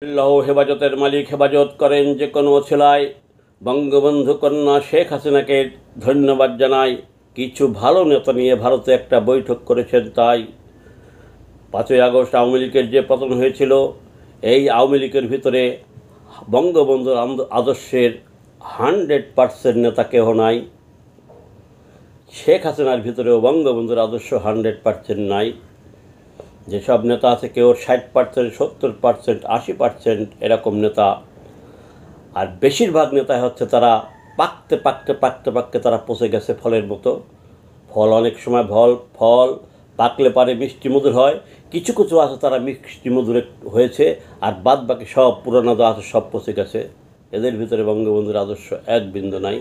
আল্লাহ হেফাজতের মালিক হেফাজত করেন যে কোনো ছেলায়। বঙ্গবন্ধু কন্যা শেখ হাসিনাকে ধন্যবাদ জানাই। কিছু ভালো নেতা নিয়ে ভারতে একটা বৈঠক করেছেন। তাই 5ই আগস্ট আওয়ামী লীগের যে পতন হয়েছিল, এই আওয়ামী লীগের ভিতরে বঙ্গবন্ধুর আদর্শের 100% নেতা কেহ নাই। শেখ হাসিনার ভিতরেও বঙ্গবন্ধুর আদর্শ 100% নাই। যেসব নেতা আছে কেউ 60%, 70%, 80% এরকম নেতা। আর বেশিরভাগ নেতা হচ্ছে তারা পাকতে পাকতে পাকতে পাকতে তারা পচে গেছে ফলের মতো। ফল অনেক সময় ফল পাকলে পারে মিষ্টি মধুর হয়, কিছু কিছু আছে তারা মিষ্টি মধুর হয়েছে, আর বাদ বাকি সব পুরানো যা আছে সব পচে গেছে। এদের ভিতরে বঙ্গবন্ধুর আদর্শ এক বিন্দু নাই।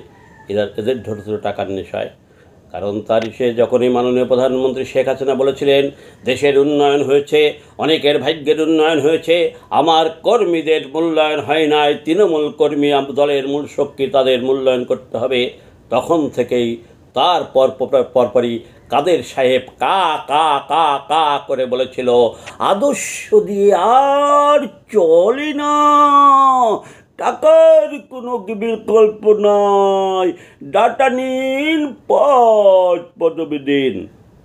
এদের ধরে টাকার নেশায়। কারণ সে যখনই মাননীয় প্রধানমন্ত্রী শেখ হাসিনা বলেছিলেন দেশের উন্নয়ন হয়েছে, অনেকের ভাগ্যের উন্নয়ন হয়েছে, আমার কর্মীদের মূল্যায়ন হয় নাই, তৃণমূল কর্মী দলের মূল শক্তি, তাদের মূল্যায়ন করতে হবে, তখন থেকেই তার পরপরই কাদের সাহেব কা কা কা কা করে বলেছিল, আদর্শ দিয়ে আর চলে না, টাকার কোনো বিকল্প নাই, ডাটা নিন, পদবি দিন।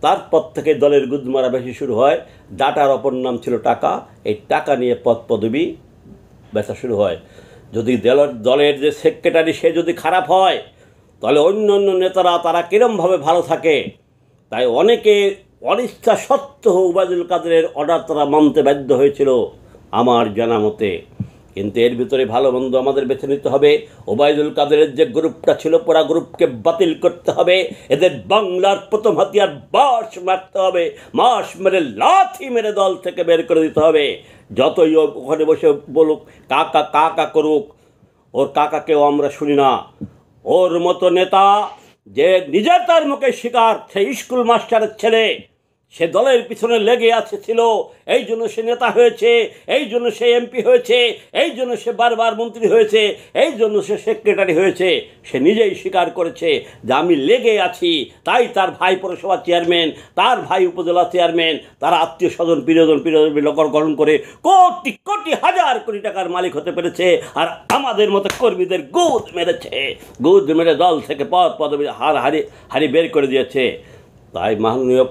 তারপর থেকে দলের গুদমারা বেশি শুরু হয়। ডাটার অপর নাম ছিল টাকা। এই টাকা নিয়ে পদবি বেচা শুরু হয়। যদি দলের যে সেক্রেটারি সে যদি খারাপ হয়, তাহলে অন্য অন্য নেতারা তারা কিরমভাবে ভালো থাকে। তাই অনেকে অনিচ্ছা সত্ত্বেও ওবায়দুল কাদেরের অর্ডার তারা মানতে বাধ্য হয়েছিল আমার জানা মতে। কিন্তু এর ভিতরে ভালো মন্দ আমাদের বেছে নিতে হবে। ওবায়দুল কাদেরের যে গ্রুপটা ছিল, পুরা গ্রুপকে বাতিল করতে হবে। এদের বাংলার প্রথম হাতিয়ার বাঁশ মারতে হবে, মাস মেরে লাথি মেরে দল থেকে বের করে দিতে হবে। যতই ওখানে বসে বলুক, কাকা কাকা করুক, ওর কাকাকেও আমরা শুনি না। ওর মতো নেতা যে নিজের তার মুখে শিকার, সেই স্কুল মাস্টারের ছেলে, সে দলের পিছনে লেগে ছিল, এই জন্য সে নেতা হয়েছে, এই জন্য সে এমপি হয়েছে, এই জন্য সে বারবার মন্ত্রী হয়েছে, এই জন্য সে সেক্রেটারি হয়েছে। সে নিজেই স্বীকার করেছে যে আমি লেগে আছি। তাই তার ভাই পৌরসভা চেয়ারম্যান, তার ভাই উপজেলা চেয়ারম্যান, তারা আত্মীয় স্বজন প্রিয়জন গঠন করে কোটি কোটি হাজার কোটি টাকার মালিক হতে পেরেছে। আর আমাদের মতো কর্মীদের গুদ মেরে দল থেকে পদবি হারি বের করে দিয়েছে। তাই মাননীয়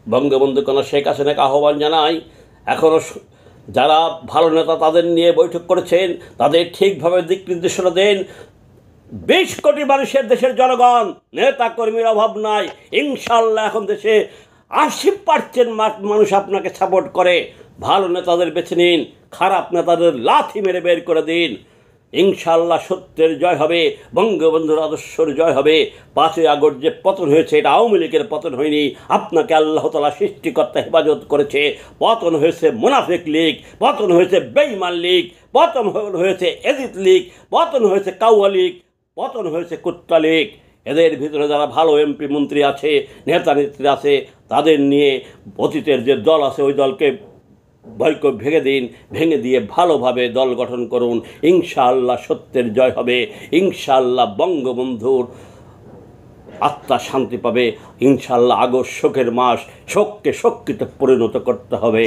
বঙ্গবন্ধু কন্যা শেখ হাসিনাকে আহ্বান জানাই, এখনও যারা ভালো নেতা তাদের নিয়ে বৈঠক করেছেন, তাদের ঠিকভাবে দিক নির্দেশনা দেন। 20 কোটি মানুষের দেশের জনগণ, নেতা কর্মীর অভাব নাই। ইনশাল্লাহ এখন দেশে 80% মানুষ আপনাকে সাপোর্ট করে। ভালো নেতাদের বেছে নিন, খারাপ নেতাদের লাথি মেরে বের করে দিন। ইনশাল্লাহ সত্যের জয় হবে, বঙ্গবন্ধুর আদর্শের জয় হবে। 5ই আগস্ট যে পতন হয়েছে, এটা আওয়ামী লীগের পতন হয়নি। আপনাকে আল্লাহ তাআলা সৃষ্টিকর্তা হেফাজত করেছে। পতন হয়েছে মুনাফিক লীগ, পতন হয়েছে বেঈমান লীগ, পতন হয়েছে এজিদ লীগ, পতন হয়েছে কাউয়া লীগ, পতন হয়েছে কুত্তা লীগ। এদের ভিতরে যারা ভালো এমপি মন্ত্রী আছে, নেতা নেত্রী আছে, তাদের নিয়ে অতীতের যে দল আছে ওই দলকে ভেঙে দিয়ে ভালোভাবে দল গঠন করুন। ইনশাআল্লাহ সত্যের জয় হবে। ইনশাআল্লাহ বঙ্গবন্ধুর আত্মা শান্তি পাবে। ইনশাআল্লাহ আগস্ট শোকের মাস, শোককে শক্তিতে পরিণত করতে হবে।